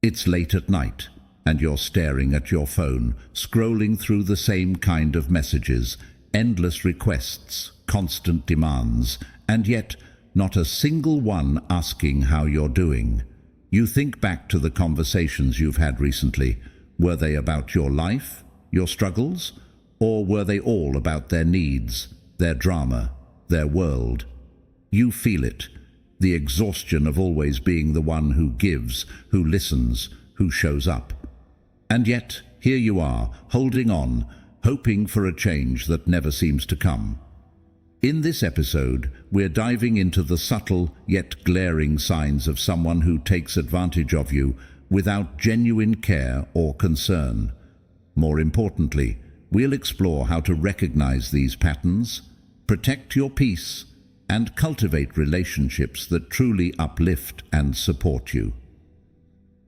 It's late at night, and you're staring at your phone, scrolling through the same kind of messages, endless requests, constant demands, and yet not a single one asking how you're doing. You think back to the conversations you've had recently. Were they about your life, your struggles, or were they all about their needs, their drama, their world? You feel it, the exhaustion of always being the one who gives, who listens, who shows up. And yet, here you are, holding on, hoping for a change that never seems to come. In this episode, we're diving into the subtle yet glaring signs of someone who takes advantage of you without genuine care or concern. More importantly, we'll explore how to recognize these patterns, protect your peace, and cultivate relationships that truly uplift and support you.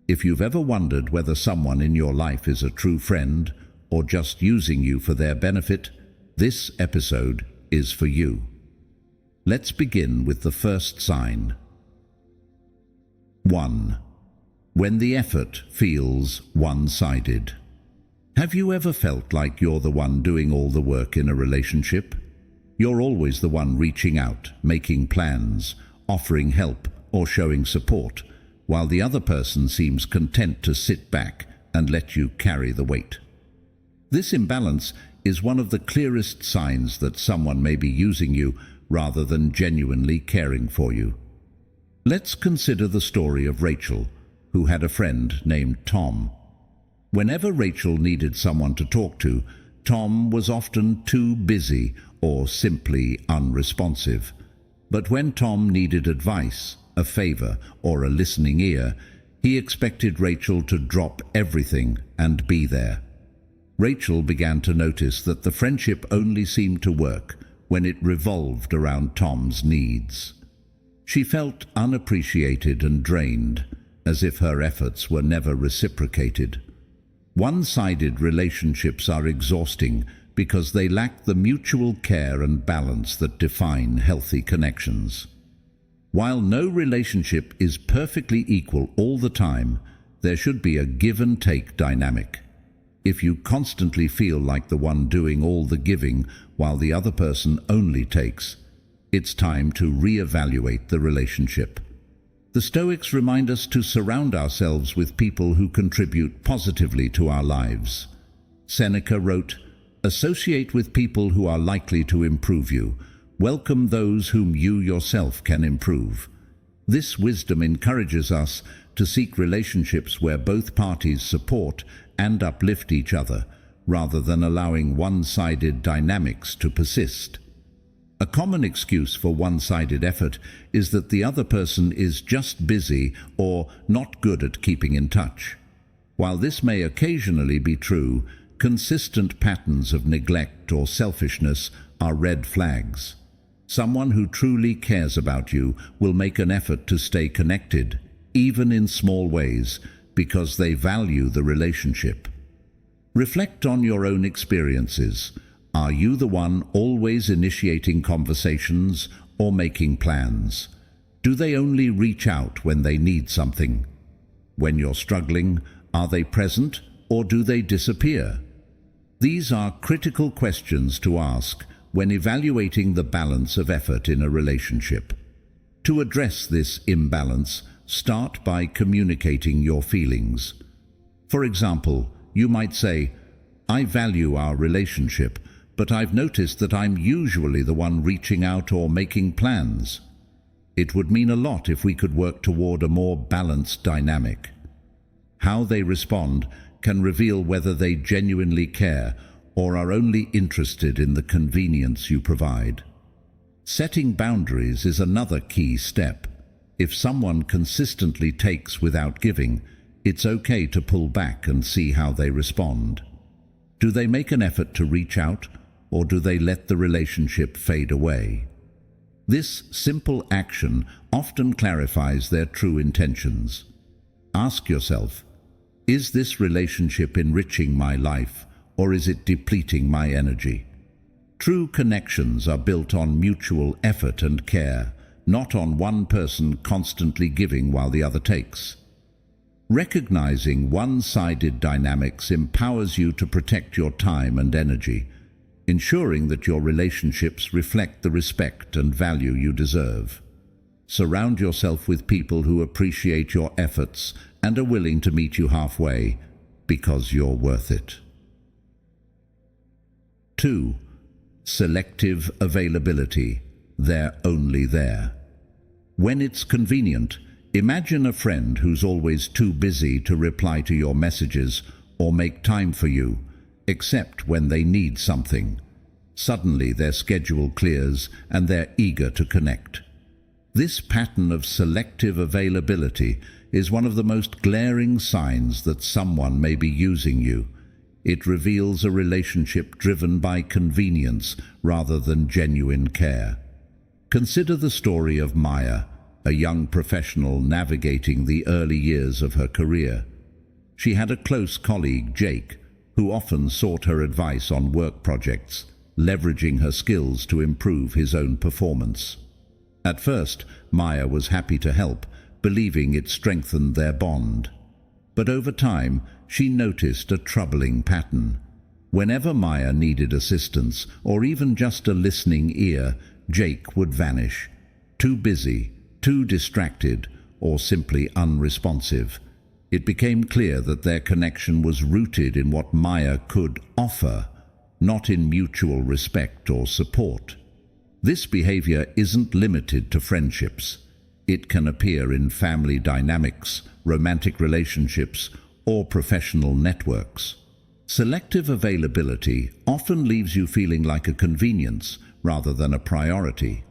If you've ever wondered whether someone in your life is a true friend or just using you for their benefit, this episode is for you. Let's begin with the first sign. 1. When the effort feels one-sided. Have you ever felt like you're the one doing all the work in a relationship? You're always the one reaching out, making plans, offering help, or showing support, while the other person seems content to sit back and let you carry the weight. This imbalance is one of the clearest signs that someone may be using you rather than genuinely caring for you. Let's consider the story of Rachel, who had a friend named Tom. Whenever Rachel needed someone to talk to, Tom was often too busy or simply unresponsive. But when Tom needed advice, a favor, or a listening ear, he expected Rachel to drop everything and be there. Rachel began to notice that the friendship only seemed to work when it revolved around Tom's needs. She felt unappreciated and drained, as if her efforts were never reciprocated. One-sided relationships are exhausting because they lack the mutual care and balance that define healthy connections. While no relationship is perfectly equal all the time, there should be a give-and-take dynamic. If you constantly feel like the one doing all the giving while the other person only takes, it's time to reevaluate the relationship. The Stoics remind us to surround ourselves with people who contribute positively to our lives. Seneca wrote, "Associate with people who are likely to improve you. Welcome those whom you yourself can improve." This wisdom encourages us to seek relationships where both parties support and uplift each other, rather than allowing one-sided dynamics to persist. A common excuse for one-sided effort is that the other person is just busy or not good at keeping in touch. While this may occasionally be true, consistent patterns of neglect or selfishness are red flags. Someone who truly cares about you will make an effort to stay connected, even in small ways, because they value the relationship. Reflect on your own experiences. Are you the one always initiating conversations or making plans? Do they only reach out when they need something? When you're struggling, are they present or do they disappear? These are critical questions to ask when evaluating the balance of effort in a relationship. To address this imbalance, start by communicating your feelings. For example, you might say, "I value our relationship, but I've noticed that I'm usually the one reaching out or making plans. It would mean a lot if we could work toward a more balanced dynamic." How they respond can reveal whether they genuinely care or are only interested in the convenience you provide. Setting boundaries is another key step. If someone consistently takes without giving, it's okay to pull back and see how they respond. Do they make an effort to reach out, or do they let the relationship fade away? This simple action often clarifies their true intentions. Ask yourself, is this relationship enriching my life, or is it depleting my energy? True connections are built on mutual effort and care, not on one person constantly giving while the other takes. Recognizing one-sided dynamics empowers you to protect your time and energy, ensuring that your relationships reflect the respect and value you deserve. Surround yourself with people who appreciate your efforts and are willing to meet you halfway, because you're worth it. 2. Selective availability. They're only there. When it's convenient, imagine a friend who's always too busy to reply to your messages or make time for you, except when they need something. Suddenly their schedule clears and they're eager to connect. This pattern of selective availability is one of the most glaring signs that someone may be using you. It reveals a relationship driven by convenience rather than genuine care. Consider the story of Maya, a young professional navigating the early years of her career. She had a close colleague, Jake, who often sought her advice on work projects, leveraging her skills to improve his own performance. At first, Maya was happy to help, believing it strengthened their bond. But over time, she noticed a troubling pattern. Whenever Maya needed assistance, or even just a listening ear, Jake would vanish. Too busy, too distracted, or simply unresponsive. It became clear that their connection was rooted in what Maya could offer, not in mutual respect or support. This behavior isn't limited to friendships. It can appear in family dynamics, romantic relationships, or professional networks. Selective availability often leaves you feeling like a convenience rather than a priority.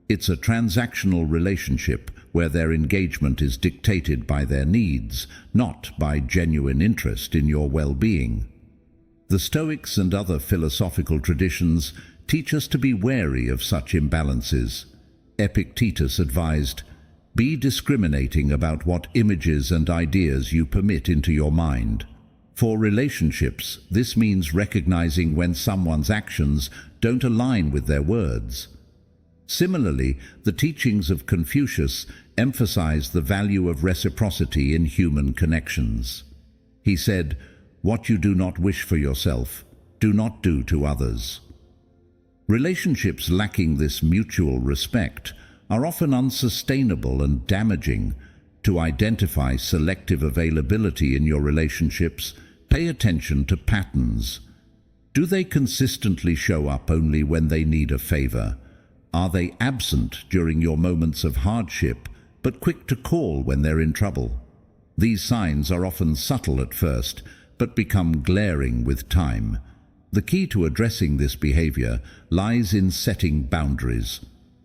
It's a transactional relationship where their engagement is dictated by their needs, not by genuine interest in your well-being. The Stoics and other philosophical traditions teach us to be wary of such imbalances. Epictetus advised, "Be discriminating about what images and ideas you permit into your mind." For relationships, this means recognizing when someone's actions don't align with their words. Similarly, the teachings of Confucius emphasize the value of reciprocity in human connections. He said, "What you do not wish for yourself, do not do to others." Relationships lacking this mutual respect are often unsustainable and damaging. To identify selective availability in your relationships, pay attention to patterns. Do they consistently show up only when they need a favor? Are they absent during your moments of hardship, but quick to call when they're in trouble? These signs are often subtle at first, but become glaring with time. The key to addressing this behavior lies in setting boundaries.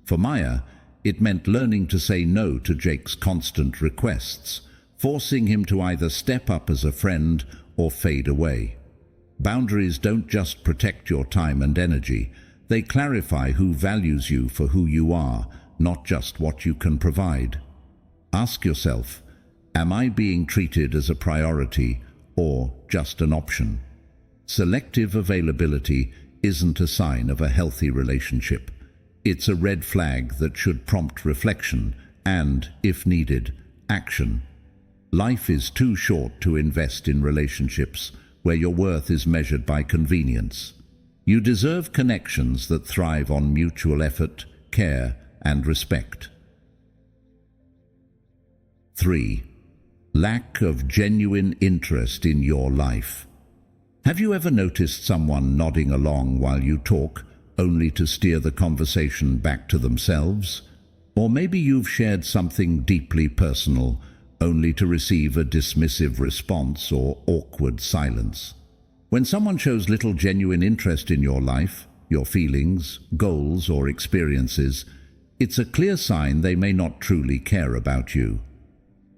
For Maya, it meant learning to say no to Jake's constant requests, forcing him to either step up as a friend or fade away. Boundaries don't just protect your time and energy, they clarify who values you for who you are, not just what you can provide. Ask yourself, am I being treated as a priority or just an option? Selective availability isn't a sign of a healthy relationship. It's a red flag that should prompt reflection and, if needed, action. Life is too short to invest in relationships where your worth is measured by convenience. You deserve connections that thrive on mutual effort, care, and respect. 3. Lack of genuine interest in your life. Have you ever noticed someone nodding along while you talk, only to steer the conversation back to themselves? Or maybe you've shared something deeply personal, only to receive a dismissive response or awkward silence. When someone shows little genuine interest in your life, your feelings, goals, or experiences, it's a clear sign they may not truly care about you.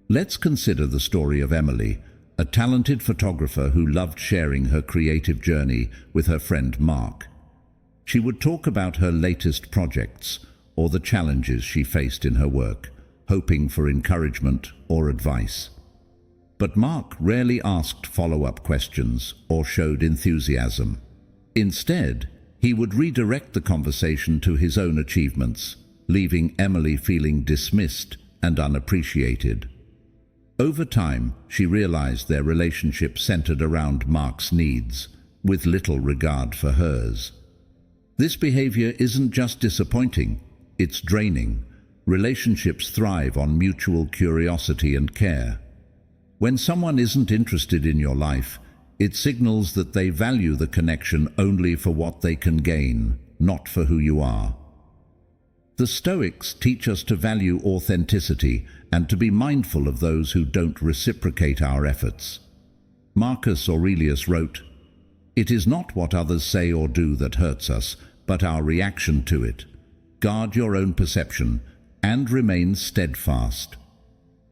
Let's consider the story of Emily, a talented photographer who loved sharing her creative journey with her friend Mark. She would talk about her latest projects or the challenges she faced in her work, hoping for encouragement or advice. But Mark rarely asked follow-up questions or showed enthusiasm. Instead, he would redirect the conversation to his own achievements, leaving Emily feeling dismissed and unappreciated. Over time, she realized their relationship centered around Mark's needs, with little regard for hers. This behavior isn't just disappointing, it's draining. Relationships thrive on mutual curiosity and care. When someone isn't interested in your life, it signals that they value the connection only for what they can gain, not for who you are. The Stoics teach us to value authenticity and to be mindful of those who don't reciprocate our efforts. Marcus Aurelius wrote, "It is not what others say or do that hurts us, but our reaction to it. Guard your own perception and remain steadfast."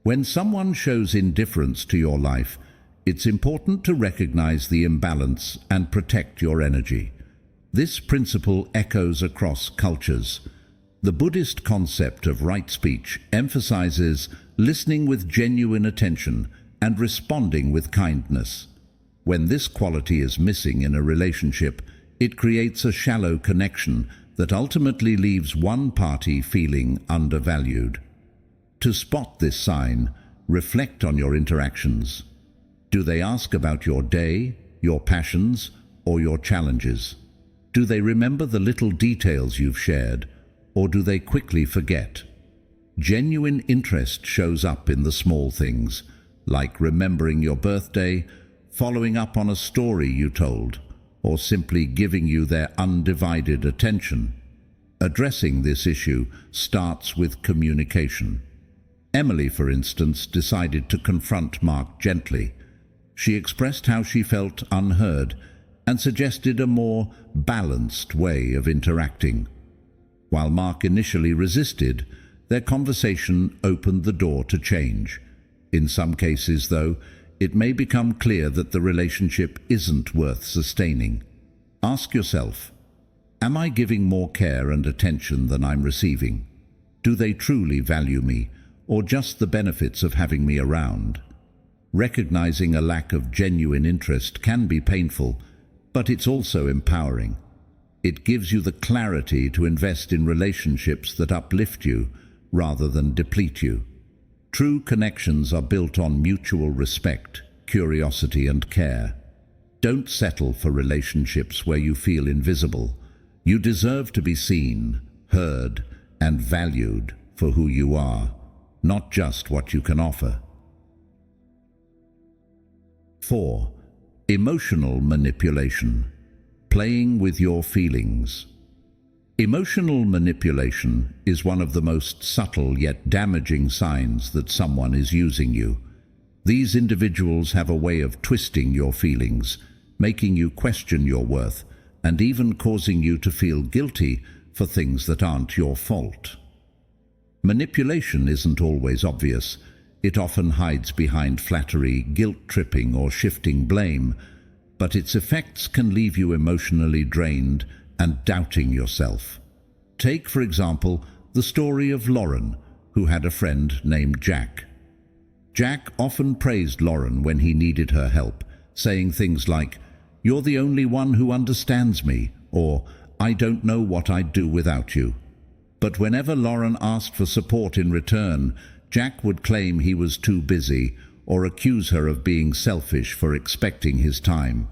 When someone shows indifference to your life, it's important to recognize the imbalance and protect your energy. This principle echoes across cultures. The Buddhist concept of right speech emphasizes listening with genuine attention and responding with kindness. When this quality is missing in a relationship, it creates a shallow connection that ultimately leaves one party feeling undervalued. To spot this sign, reflect on your interactions. Do they ask about your day, your passions, or your challenges? Do they remember the little details you've shared, or do they quickly forget? Genuine interest shows up in the small things, like remembering your birthday, following up on a story you told, or simply giving you their undivided attention. Addressing this issue starts with communication. Emily, for instance, decided to confront Mark gently. She expressed how she felt unheard and suggested a more balanced way of interacting. While Mark initially resisted, their conversation opened the door to change. In some cases, though, it may become clear that the relationship isn't worth sustaining. Ask yourself, am I giving more care and attention than I'm receiving? Do they truly value me, or just the benefits of having me around? Recognizing a lack of genuine interest can be painful, but it's also empowering. It gives you the clarity to invest in relationships that uplift you rather than deplete you. True connections are built on mutual respect, curiosity, and care. Don't settle for relationships where you feel invisible. You deserve to be seen, heard, and valued for who you are, not just what you can offer. 4. Emotional manipulation. Playing with your feelings. Emotional manipulation is one of the most subtle yet damaging signs that someone is using you. These individuals have a way of twisting your feelings, making you question your worth, and even causing you to feel guilty for things that aren't your fault. Manipulation isn't always obvious. It often hides behind flattery, guilt-tripping, or shifting blame, but its effects can leave you emotionally drained and doubting yourself. Take, for example, the story of Lauren, who had a friend named Jack. Jack often praised Lauren when he needed her help, saying things like, "You're the only one who understands me," or "I don't know what I'd do without you." But whenever Lauren asked for support in return, Jack would claim he was too busy or accuse her of being selfish for expecting his time.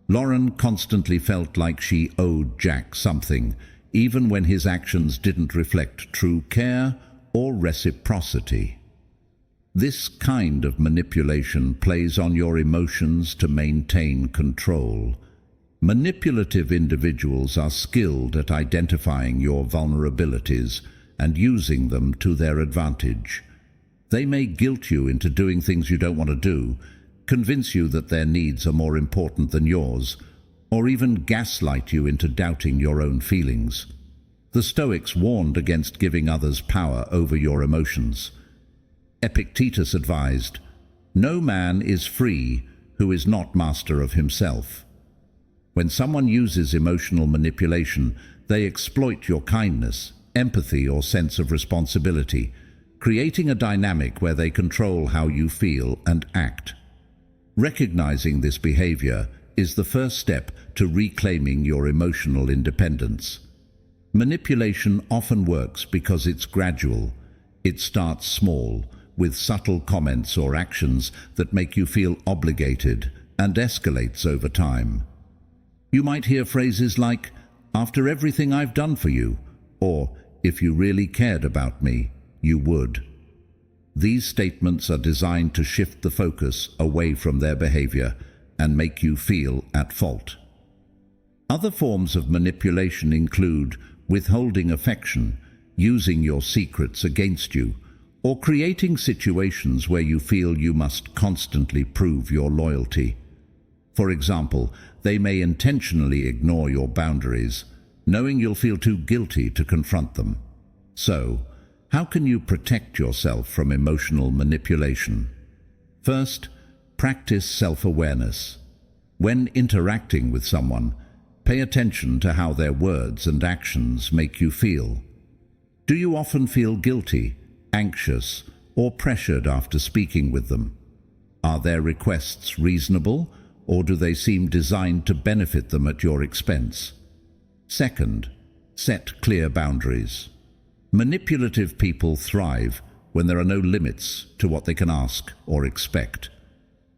Lauren constantly felt like she owed Jack something, even when his actions didn't reflect true care or reciprocity. This kind of manipulation plays on your emotions to maintain control. Manipulative individuals are skilled at identifying your vulnerabilities and using them to their advantage. They may guilt you into doing things you don't want to do, convince you that their needs are more important than yours, or even gaslight you into doubting your own feelings. The Stoics warned against giving others power over your emotions. Epictetus advised, "No man is free who is not master of himself." When someone uses emotional manipulation, they exploit your kindness, empathy, or sense of responsibility, creating a dynamic where they control how you feel and act. Recognizing this behavior is the first step to reclaiming your emotional independence. Manipulation often works because it's gradual. It starts small, with subtle comments or actions that make you feel obligated and escalates over time. You might hear phrases like, "After everything I've done for you," or "If you really cared about me, you would." These statements are designed to shift the focus away from their behavior and make you feel at fault. Other forms of manipulation include withholding affection, using your secrets against you, or creating situations where you feel you must constantly prove your loyalty. For example, they may intentionally ignore your boundaries, knowing you'll feel too guilty to confront them. So, how can you protect yourself from emotional manipulation? First, practice self-awareness. When interacting with someone, pay attention to how their words and actions make you feel. Do you often feel guilty, anxious, or pressured after speaking with them? Are their requests reasonable, or do they seem designed to benefit them at your expense? Second, set clear boundaries. Manipulative people thrive when there are no limits to what they can ask or expect.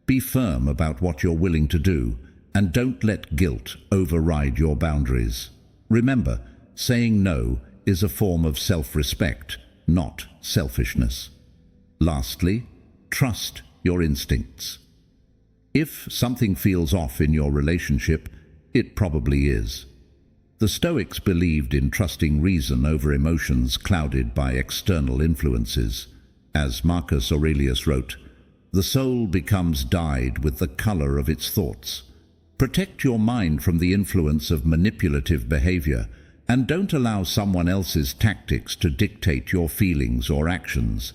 Be firm about what you're willing to do, and don't let guilt override your boundaries. Remember, saying no is a form of self-respect, not selfishness. Lastly, trust your instincts. If something feels off in your relationship, it probably is. The Stoics believed in trusting reason over emotions clouded by external influences. As Marcus Aurelius wrote, "The soul becomes dyed with the color of its thoughts." Protect your mind from the influence of manipulative behavior, and don't allow someone else's tactics to dictate your feelings or actions.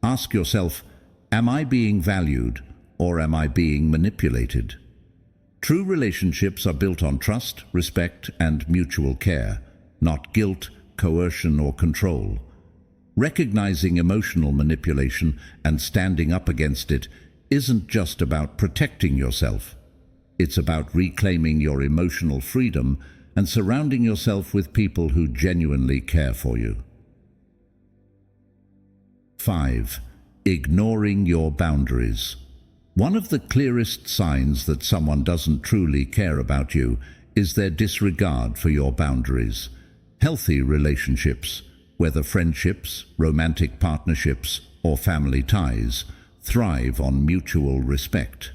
Ask yourself, am I being valued, or am I being manipulated? True relationships are built on trust, respect, and mutual care, not guilt, coercion, or control. Recognizing emotional manipulation and standing up against it isn't just about protecting yourself. It's about reclaiming your emotional freedom and surrounding yourself with people who genuinely care for you. 5. Ignoring your boundaries. One of the clearest signs that someone doesn't truly care about you is their disregard for your boundaries. Healthy relationships, whether friendships, romantic partnerships, or family ties, thrive on mutual respect.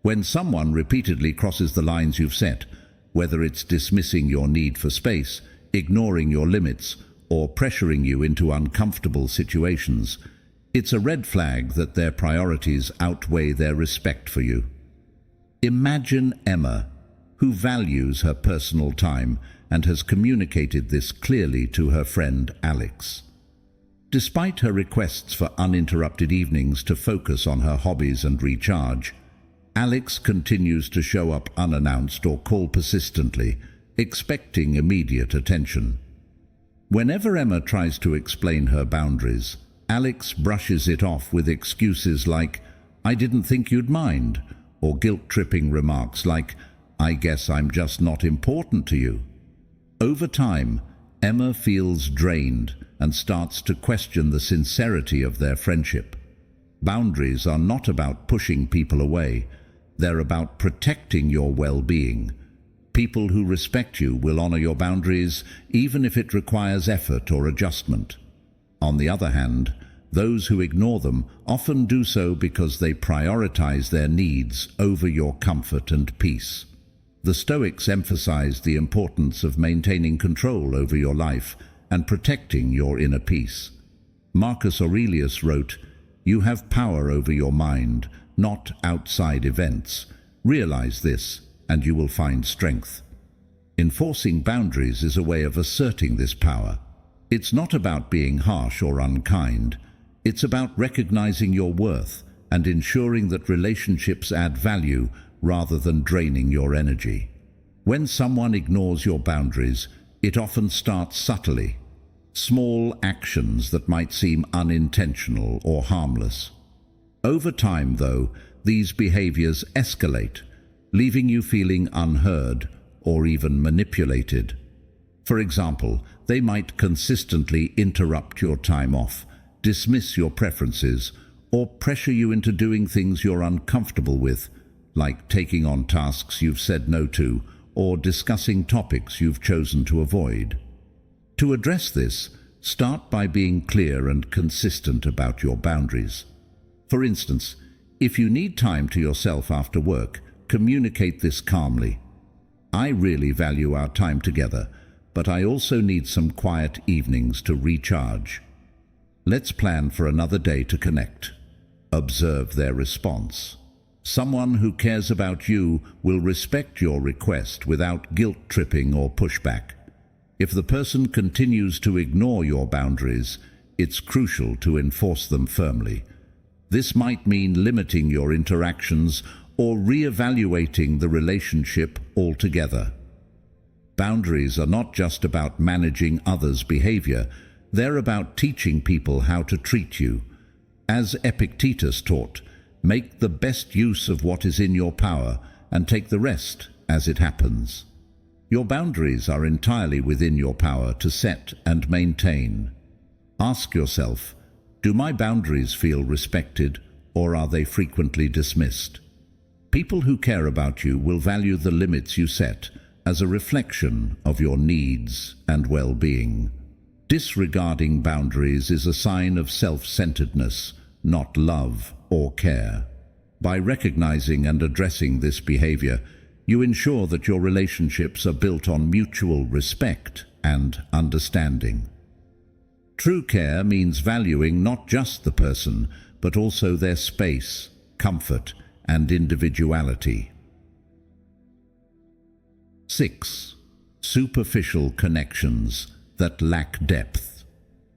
When someone repeatedly crosses the lines you've set, whether it's dismissing your need for space, ignoring your limits, or pressuring you into uncomfortable situations, it's a red flag that their priorities outweigh their respect for you. Imagine Emma, who values her personal time and has communicated this clearly to her friend Alex. Despite her requests for uninterrupted evenings to focus on her hobbies and recharge, Alex continues to show up unannounced or call persistently, expecting immediate attention. Whenever Emma tries to explain her boundaries, Alex brushes it off with excuses like, "I didn't think you'd mind," or guilt-tripping remarks like, "I guess I'm just not important to you." Over time, Emma feels drained and starts to question the sincerity of their friendship. Boundaries are not about pushing people away. They're about protecting your well-being. People who respect you will honor your boundaries, even if it requires effort or adjustment. On the other hand, those who ignore them often do so because they prioritize their needs over your comfort and peace. The Stoics emphasized the importance of maintaining control over your life and protecting your inner peace. Marcus Aurelius wrote, "You have power over your mind, not outside events. Realize this, and you will find strength." Enforcing boundaries is a way of asserting this power. It's not about being harsh or unkind. It's about recognizing your worth and ensuring that relationships add value rather than draining your energy. When someone ignores your boundaries, it often starts subtly. Small actions that might seem unintentional or harmless. Over time, though, these behaviors escalate, leaving you feeling unheard or even manipulated. For example, they might consistently interrupt your time off, dismiss your preferences, or pressure you into doing things you're uncomfortable with, like taking on tasks you've said no to, or discussing topics you've chosen to avoid. To address this, start by being clear and consistent about your boundaries. For instance, if you need time to yourself after work, communicate this calmly. I really value our time together, but I also need some quiet evenings to recharge. Let's plan for another day to connect. Observe their response. Someone who cares about you will respect your request without guilt-tripping or pushback. If the person continues to ignore your boundaries, it's crucial to enforce them firmly. This might mean limiting your interactions or re-evaluating the relationship altogether. Boundaries are not just about managing others' behavior, they're about teaching people how to treat you. As Epictetus taught, make the best use of what is in your power and take the rest as it happens. Your boundaries are entirely within your power to set and maintain. Ask yourself, do my boundaries feel respected, or are they frequently dismissed? People who care about you will value the limits you set as a reflection of your needs and well-being. Disregarding boundaries is a sign of self-centeredness, not love or care. By recognizing and addressing this behavior, you ensure that your relationships are built on mutual respect and understanding. True care means valuing not just the person, but also their space, comfort, and individuality. 6. Superficial connections that lack depth.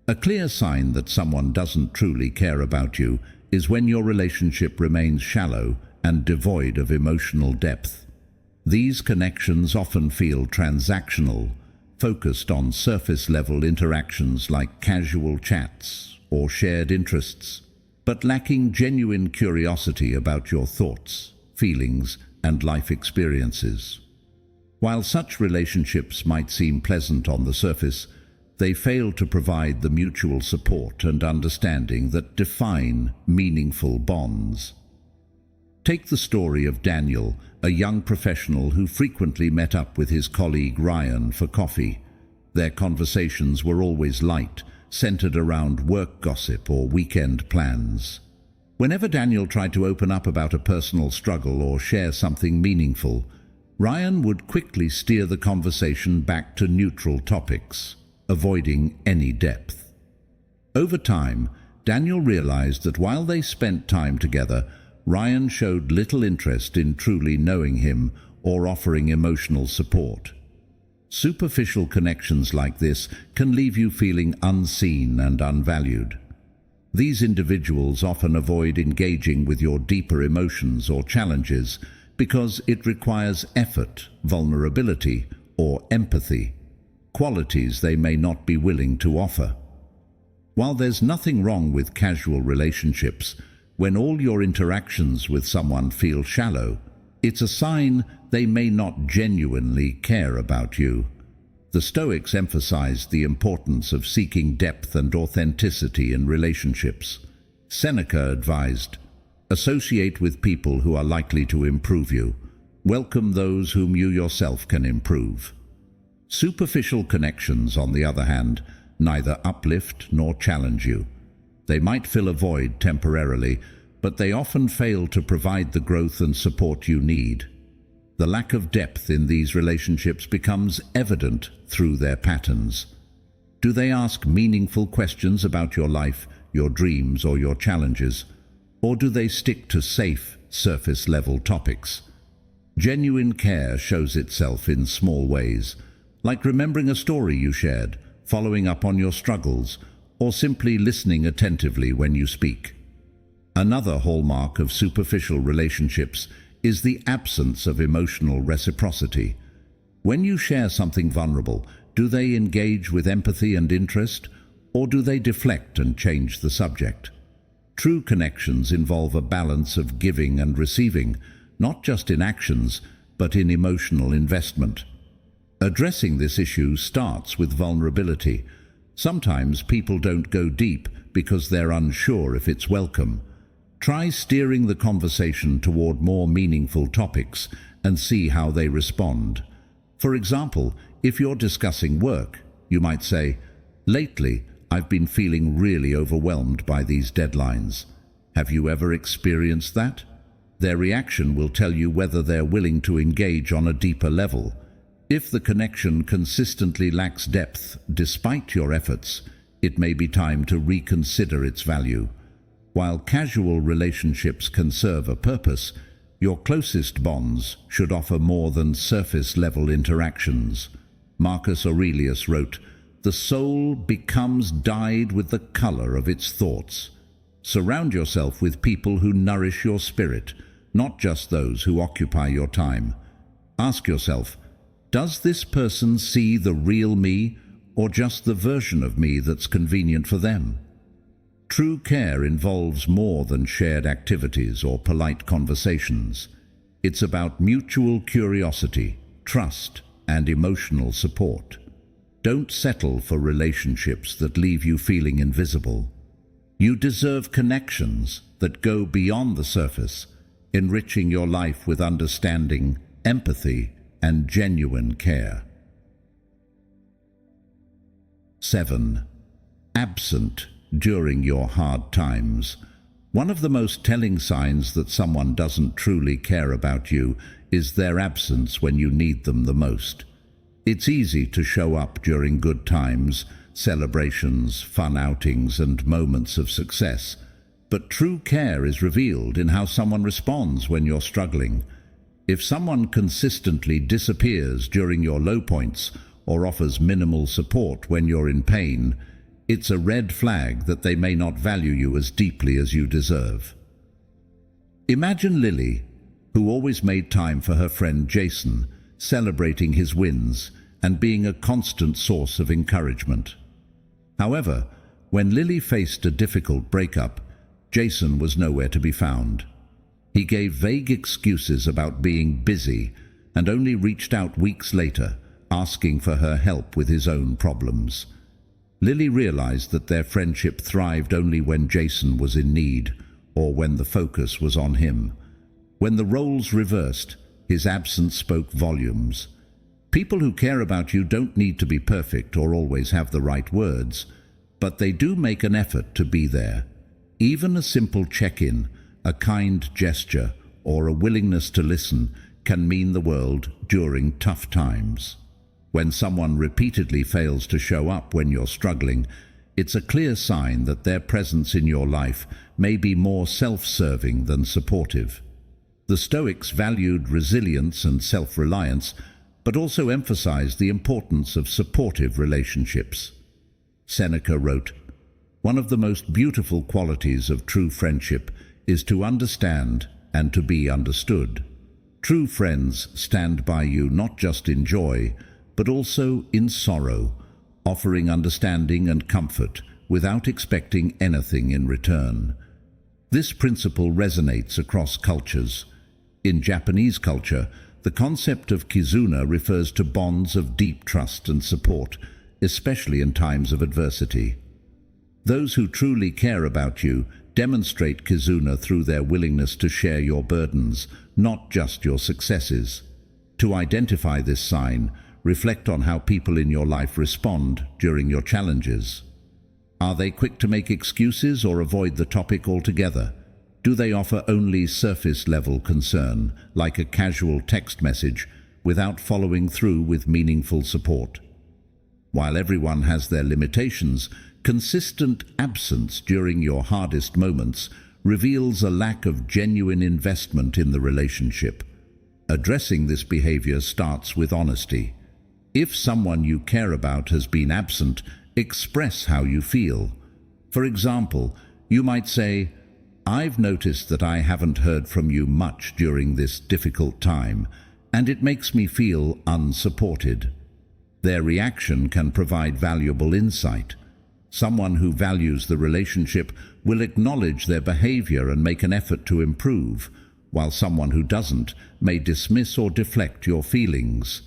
A clear sign that someone doesn't truly care about you is when your relationship remains shallow and devoid of emotional depth. These connections often feel transactional, focused on surface-level interactions like casual chats or shared interests, but lacking genuine curiosity about your thoughts, feelings, and life experiences. While such relationships might seem pleasant on the surface, they fail to provide the mutual support and understanding that define meaningful bonds. Take the story of Daniel, a young professional who frequently met up with his colleague Ryan for coffee. Their conversations were always light, centered around work gossip or weekend plans. Whenever Daniel tried to open up about a personal struggle or share something meaningful, Ryan would quickly steer the conversation back to neutral topics, avoiding any depth. Over time, Daniel realized that while they spent time together, Ryan showed little interest in truly knowing him or offering emotional support. Superficial connections like this can leave you feeling unseen and unvalued. These individuals often avoid engaging with your deeper emotions or challenges because it requires effort, vulnerability, or empathy, qualities they may not be willing to offer. While there's nothing wrong with casual relationships, when all your interactions with someone feel shallow, it's a sign they may not genuinely care about you. The Stoics emphasized the importance of seeking depth and authenticity in relationships. Seneca advised, associate with people who are likely to improve you. Welcome those whom you yourself can improve. Superficial connections, on the other hand, neither uplift nor challenge you. They might fill a void temporarily, but they often fail to provide the growth and support you need. The lack of depth in these relationships becomes evident through their patterns. Do they ask meaningful questions about your life, your dreams, or your challenges? Or do they stick to safe, surface-level topics? Genuine care shows itself in small ways, like remembering a story you shared, following up on your struggles, or simply listening attentively when you speak. Another hallmark of superficial relationships is the absence of emotional reciprocity. When you share something vulnerable, do they engage with empathy and interest, or do they deflect and change the subject? True connections involve a balance of giving and receiving, not just in actions, but in emotional investment. Addressing this issue starts with vulnerability. Sometimes people don't go deep because they're unsure if it's welcome. Try steering the conversation toward more meaningful topics and see how they respond. For example, if you're discussing work, you might say, "Lately, I've been feeling really overwhelmed by these deadlines. Have you ever experienced that?" Their reaction will tell you whether they're willing to engage on a deeper level. If the connection consistently lacks depth despite your efforts, it may be time to reconsider its value. While casual relationships can serve a purpose, your closest bonds should offer more than surface-level interactions. Marcus Aurelius wrote, "The soul becomes dyed with the color of its thoughts." Surround yourself with people who nourish your spirit, not just those who occupy your time. Ask yourself, does this person see the real me or just the version of me that's convenient for them? True care involves more than shared activities or polite conversations. It's about mutual curiosity, trust, and emotional support. Don't settle for relationships that leave you feeling invisible. You deserve connections that go beyond the surface, enriching your life with understanding, empathy, and genuine care. 7. Absent during your hard times. One of the most telling signs that someone doesn't truly care about you is their absence when you need them the most. It's easy to show up during good times, celebrations, fun outings, and moments of success. But true care is revealed in how someone responds when you're struggling. If someone consistently disappears during your low points or offers minimal support when you're in pain, it's a red flag that they may not value you as deeply as you deserve. Imagine Lily, who always made time for her friend Jason, celebrating his wins and being a constant source of encouragement. However, when Lily faced a difficult breakup, Jason was nowhere to be found. He gave vague excuses about being busy and only reached out weeks later, asking for her help with his own problems. Lily realized that their friendship thrived only when Jason was in need, or when the focus was on him. When the roles reversed, his absence spoke volumes. People who care about you don't need to be perfect or always have the right words, but they do make an effort to be there. Even a simple check-in, a kind gesture, or a willingness to listen can mean the world during tough times. When someone repeatedly fails to show up when you're struggling, it's a clear sign that their presence in your life may be more self-serving than supportive. The Stoics valued resilience and self-reliance, but also emphasized the importance of supportive relationships. Seneca wrote, "One of the most beautiful qualities of true friendship is to understand and to be understood." True friends stand by you not just in joy, but also in sorrow, offering understanding and comfort without expecting anything in return. This principle resonates across cultures. In Japanese culture, the concept of kizuna refers to bonds of deep trust and support, especially in times of adversity. Those who truly care about you demonstrate kizuna through their willingness to share your burdens, not just your successes. To identify this sign, reflect on how people in your life respond during your challenges. Are they quick to make excuses or avoid the topic altogether? Do they offer only surface-level concern, like a casual text message, without following through with meaningful support? While everyone has their limitations, consistent absence during your hardest moments reveals a lack of genuine investment in the relationship. Addressing this behavior starts with honesty. If someone you care about has been absent, express how you feel. For example, you might say, "I've noticed that I haven't heard from you much during this difficult time, and it makes me feel unsupported." Their reaction can provide valuable insight. Someone who values the relationship will acknowledge their behavior and make an effort to improve, while someone who doesn't may dismiss or deflect your feelings.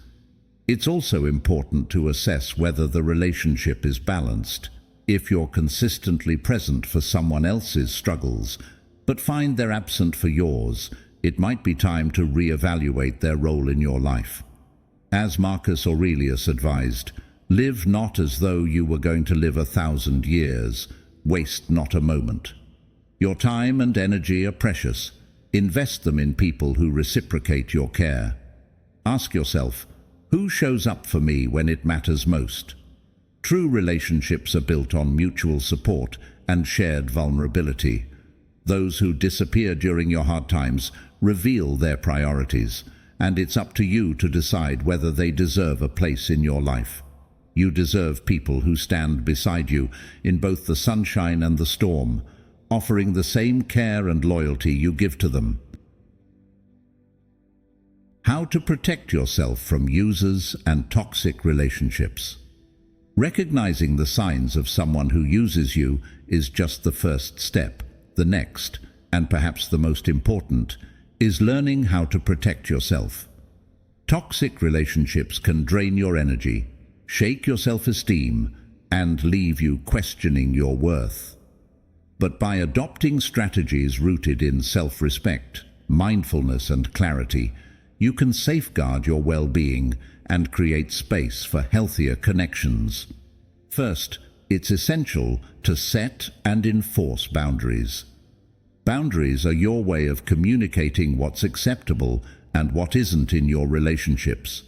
It's also important to assess whether the relationship is balanced. If you're consistently present for someone else's struggles, but find they're absent for yours, it might be time to reevaluate their role in your life. As Marcus Aurelius advised, live not as though you were going to live 1,000 years. Waste not a moment. Your time and energy are precious. Invest them in people who reciprocate your care. Ask yourself, who shows up for me when it matters most? True relationships are built on mutual support and shared vulnerability. Those who disappear during your hard times reveal their priorities, and it's up to you to decide whether they deserve a place in your life. You deserve people who stand beside you in both the sunshine and the storm, offering the same care and loyalty you give to them. How to protect yourself from users and toxic relationships. Recognizing the signs of someone who uses you is just the first step. The next, and perhaps the most important, is learning how to protect yourself. Toxic relationships can drain your energy, shake your self-esteem, and leave you questioning your worth. But by adopting strategies rooted in self-respect, mindfulness, and clarity, you can safeguard your well-being and create space for healthier connections. First, it's essential to set and enforce boundaries. Boundaries are your way of communicating what's acceptable and what isn't in your relationships.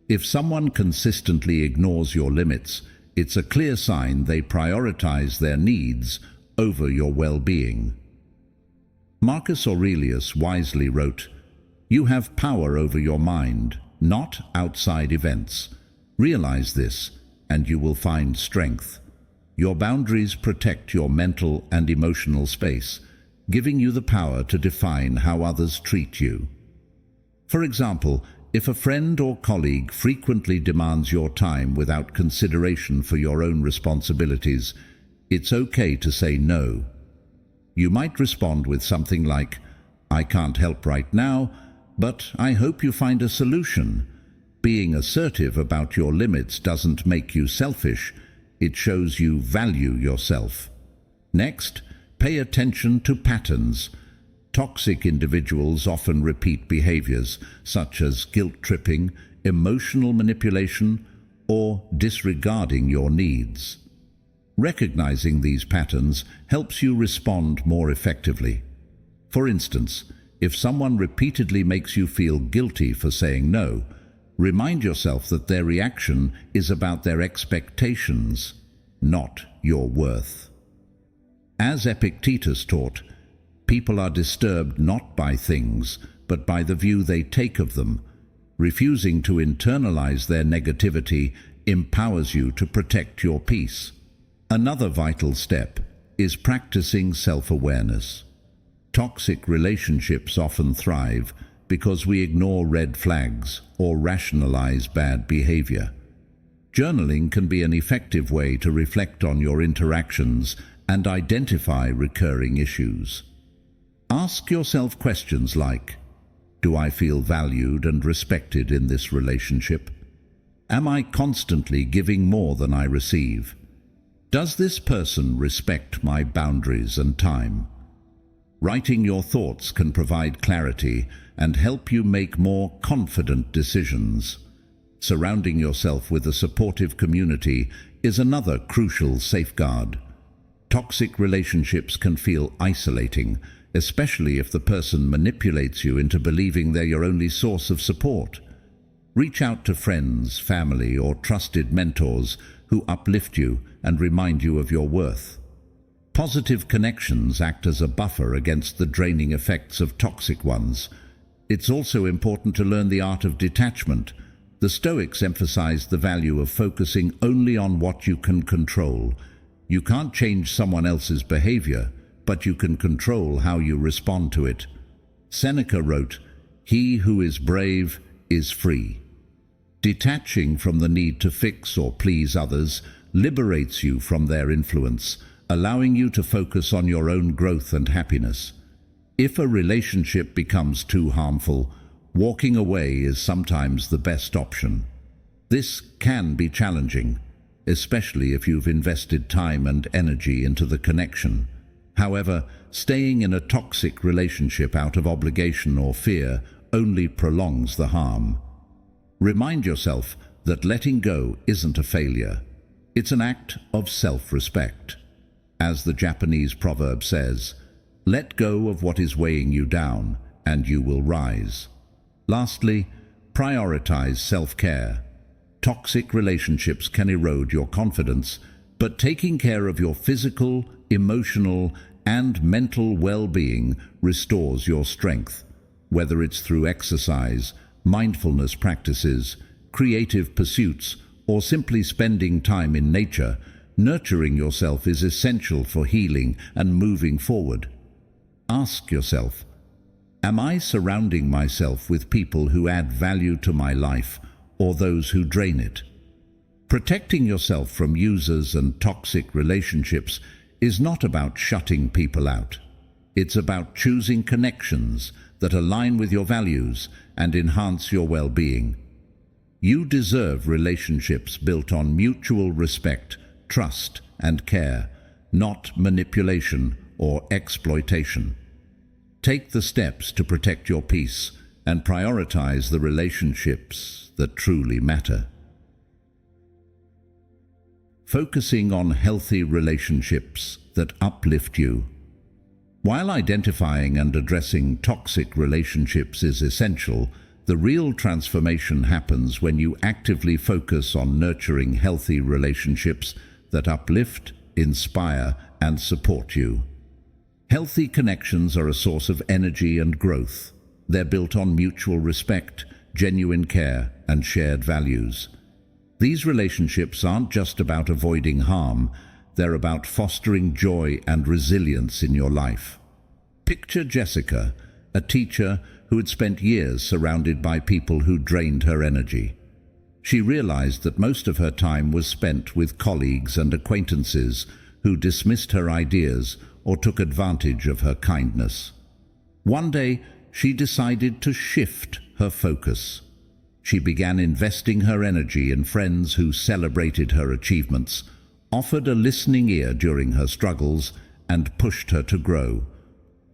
If someone consistently ignores your limits, it's a clear sign they prioritize their needs over your well-being. Marcus Aurelius wisely wrote, "You have power over your mind, not outside events. Realize this, and you will find strength." Your boundaries protect your mental and emotional space, giving you the power to define how others treat you. For example, if a friend or colleague frequently demands your time without consideration for your own responsibilities, it's okay to say no. You might respond with something like, "I can't help right now, but I hope you find a solution." Being assertive about your limits doesn't make you selfish. It shows you value yourself. Next, pay attention to patterns. Toxic individuals often repeat behaviors such as guilt-tripping, emotional manipulation, or disregarding your needs. Recognizing these patterns helps you respond more effectively. For instance, if someone repeatedly makes you feel guilty for saying no, remind yourself that their reaction is about their expectations, not your worth. As Epictetus taught, people are disturbed not by things, but by the view they take of them. Refusing to internalize their negativity empowers you to protect your peace. Another vital step is practicing self-awareness. Toxic relationships often thrive because we ignore red flags or rationalize bad behavior. Journaling can be an effective way to reflect on your interactions and identify recurring issues. Ask yourself questions like, do I feel valued and respected in this relationship? Am I constantly giving more than I receive? Does this person respect my boundaries and time? Writing your thoughts can provide clarity and help you make more confident decisions. Surrounding yourself with a supportive community is another crucial safeguard. Toxic relationships can feel isolating, especially if the person manipulates you into believing they're your only source of support. Reach out to friends, family, or trusted mentors who uplift you and remind you of your worth. Positive connections act as a buffer against the draining effects of toxic ones. It's also important to learn the art of detachment. The Stoics emphasized the value of focusing only on what you can control. You can't change someone else's behavior, but you can control how you respond to it. Seneca wrote, "He who is brave is free." Detaching from the need to fix or please others liberates you from their influence, allowing you to focus on your own growth and happiness. If a relationship becomes too harmful, walking away is sometimes the best option. This can be challenging, especially if you've invested time and energy into the connection. However, staying in a toxic relationship out of obligation or fear only prolongs the harm. Remind yourself that letting go isn't a failure. It's an act of self-respect. As the Japanese proverb says, "Let go of what is weighing you down, and you will rise." Lastly, prioritize self-care. Toxic relationships can erode your confidence, but taking care of your physical, emotional, and mental well-being restores your strength. Whether it's through exercise, mindfulness practices, creative pursuits, or simply spending time in nature, nurturing yourself is essential for healing and moving forward. Ask yourself, am I surrounding myself with people who add value to my life or those who drain it? Protecting yourself from users and toxic relationships is not about shutting people out. It's about choosing connections that align with your values and enhance your well-being. You deserve relationships built on mutual respect, trust, and care, not manipulation or exploitation. Take the steps to protect your peace and prioritize the relationships that truly matter. Focusing on healthy relationships that uplift you. While identifying and addressing toxic relationships is essential, the real transformation happens when you actively focus on nurturing healthy relationships that uplift, inspire, and support you. Healthy connections are a source of energy and growth. They're built on mutual respect, genuine care, and shared values. These relationships aren't just about avoiding harm, they're about fostering joy and resilience in your life. Picture Jessica, a teacher who had spent years surrounded by people who drained her energy. She realized that most of her time was spent with colleagues and acquaintances who dismissed her ideas or took advantage of her kindness. One day, she decided to shift her focus. She began investing her energy in friends who celebrated her achievements, offered a listening ear during her struggles, and pushed her to grow.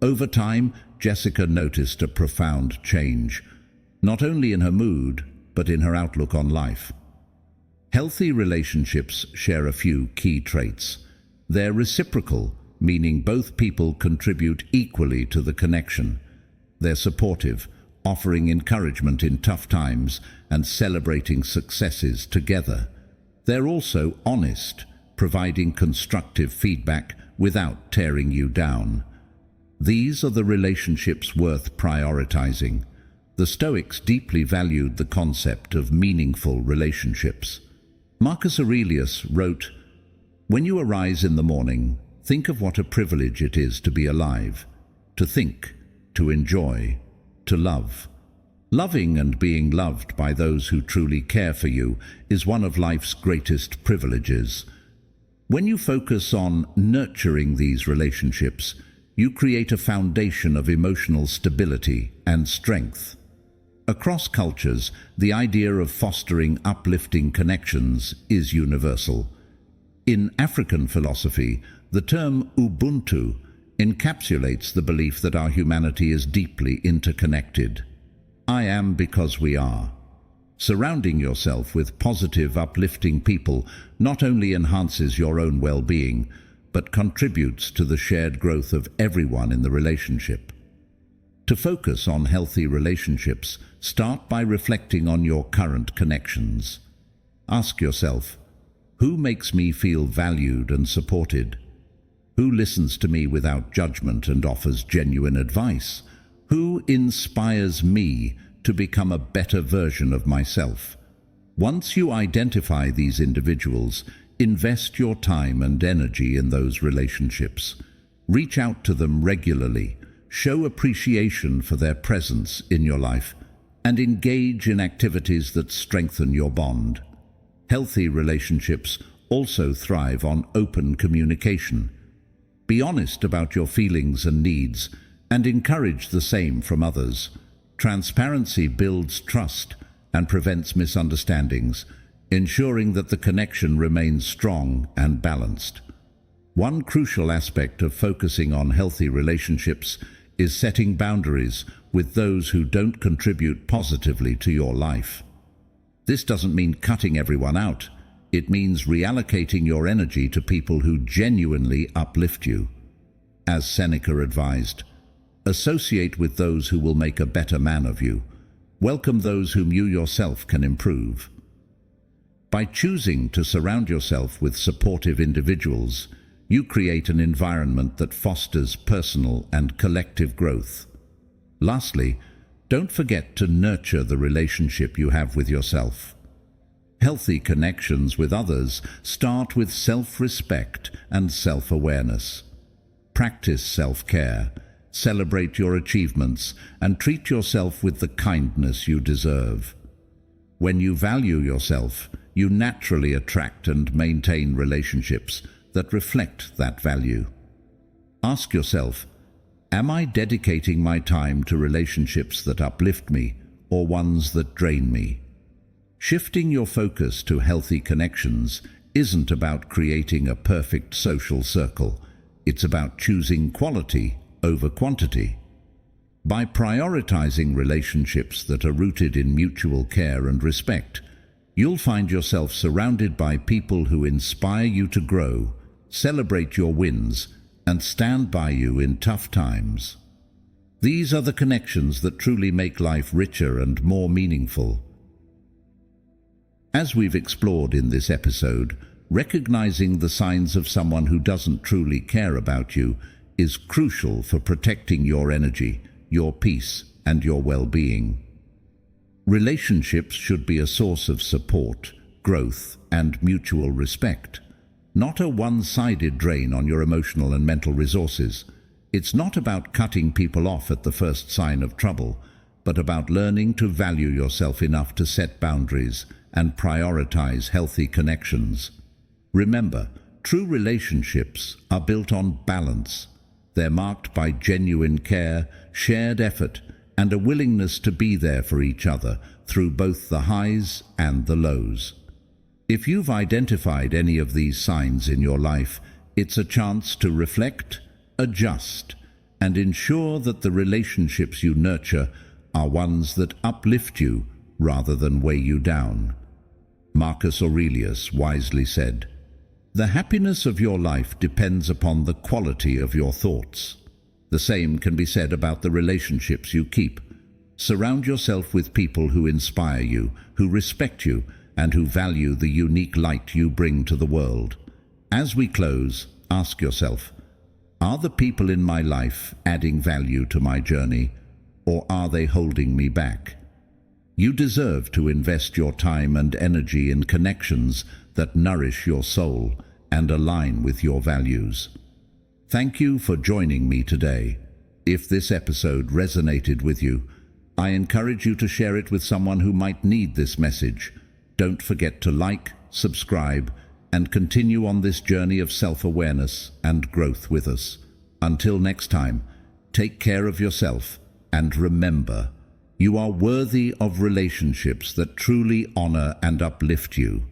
Over time, Jessica noticed a profound change, not only in her mood, but in her outlook on life. Healthy relationships share a few key traits. They're reciprocal, meaning both people contribute equally to the connection. They're supportive, offering encouragement in tough times and celebrating successes together. They're also honest, providing constructive feedback without tearing you down. These are the relationships worth prioritizing. The Stoics deeply valued the concept of meaningful relationships. Marcus Aurelius wrote, "When you arise in the morning, think of what a privilege it is to be alive, to think, to enjoy, to love. Loving and being loved by those who truly care for you is one of life's greatest privileges." When you focus on nurturing these relationships, you create a foundation of emotional stability and strength. Across cultures, the idea of fostering uplifting connections is universal. In African philosophy, the term Ubuntu encapsulates the belief that our humanity is deeply interconnected. I am because we are. Surrounding yourself with positive, uplifting people not only enhances your own well-being, but contributes to the shared growth of everyone in the relationship. To focus on healthy relationships, start by reflecting on your current connections. Ask yourself, who makes me feel valued and supported? Who listens to me without judgment and offers genuine advice? Who inspires me to become a better version of myself? Once you identify these individuals, invest your time and energy in those relationships. Reach out to them regularly, show appreciation for their presence in your life, and engage in activities that strengthen your bond. Healthy relationships also thrive on open communication. Be honest about your feelings and needs, and encourage the same from others. Transparency builds trust and prevents misunderstandings, ensuring that the connection remains strong and balanced. One crucial aspect of focusing on healthy relationships is setting boundaries with those who don't contribute positively to your life. This doesn't mean cutting everyone out. It means reallocating your energy to people who genuinely uplift you. As Seneca advised, associate with those who will make a better man of you. Welcome those whom you yourself can improve. By choosing to surround yourself with supportive individuals, you create an environment that fosters personal and collective growth. Lastly, don't forget to nurture the relationship you have with yourself. Healthy connections with others start with self-respect and self-awareness. Practice self-care, celebrate your achievements, and treat yourself with the kindness you deserve. When you value yourself, you naturally attract and maintain relationships that reflect that value. Ask yourself, am I dedicating my time to relationships that uplift me or ones that drain me? Shifting your focus to healthy connections isn't about creating a perfect social circle. It's about choosing quality over quantity. By prioritizing relationships that are rooted in mutual care and respect, you'll find yourself surrounded by people who inspire you to grow, celebrate your wins, and stand by you in tough times. These are the connections that truly make life richer and more meaningful. As we've explored in this episode, recognizing the signs of someone who doesn't truly care about you is crucial for protecting your energy, your peace, and your well-being. Relationships should be a source of support, growth, and mutual respect, not a one-sided drain on your emotional and mental resources. It's not about cutting people off at the first sign of trouble, but about learning to value yourself enough to set boundaries and prioritize healthy connections. Remember, true relationships are built on balance. They're marked by genuine care, shared effort, and a willingness to be there for each other through both the highs and the lows. If you've identified any of these signs in your life, it's a chance to reflect, adjust, and ensure that the relationships you nurture are ones that uplift you rather than weigh you down. Marcus Aurelius wisely said, "The happiness of your life depends upon the quality of your thoughts." The same can be said about the relationships you keep. Surround yourself with people who inspire you, who respect you, and who value the unique light you bring to the world. As we close, ask yourself, are the people in my life adding value to my journey, or are they holding me back? You deserve to invest your time and energy in connections that nourish your soul and align with your values. Thank you for joining me today. If this episode resonated with you, I encourage you to share it with someone who might need this message. Don't forget to like, subscribe, and continue on this journey of self-awareness and growth with us. Until next time, take care of yourself and remember, you are worthy of relationships that truly honor and uplift you.